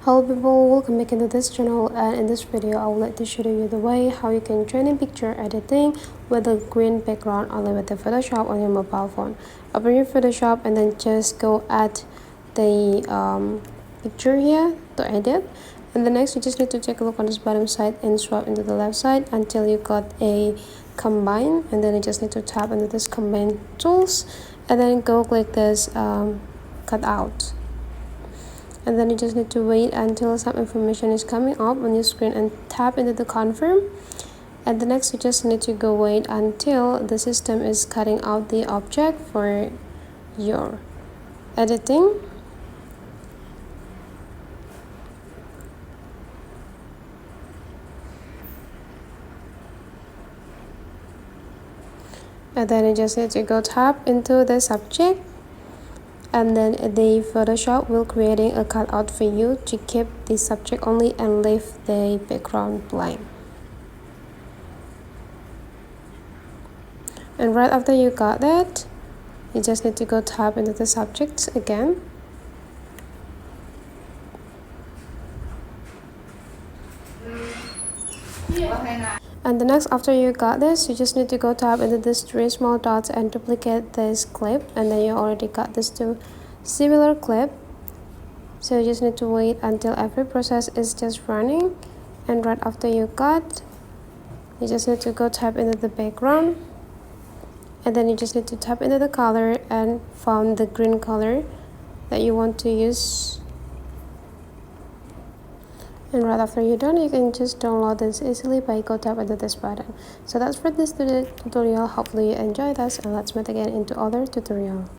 Hello people, welcome back into this channel, and in this video I would like to show you the way how you can train in picture editing with a green background only with the Photoshop on your mobile phone. Open your Photoshop and then just go add the picture here to edit, and the next you just need to take a look on this bottom side and swipe into the left side until you got a combine, and then you just need to tap into this combine tools and then go click this cut out. And then you just need to wait until some information is coming up on your screen and tap into the confirm. And the next you just need to go wait until the system is cutting out the object for your editing. And then you just need to go tap into the subject, and then the Photoshop will creating a cutout for you to keep the subject only and leave the background blank. And right after you got that, you just need to go tap into the subject again. And the next, after you got this, you just need to go tap into these three small dots and duplicate this clip, and then you already got this two similar clip. So you just need to wait until every process is just running, and right after you got, you just need to go tap into the background, and then you just need to tap into the color and find the green color that you want to use. And right after you're done, you can just download this easily by go tap into this button. So that's for this tutorial. Hopefully you enjoyed this, and let's meet again into other tutorial.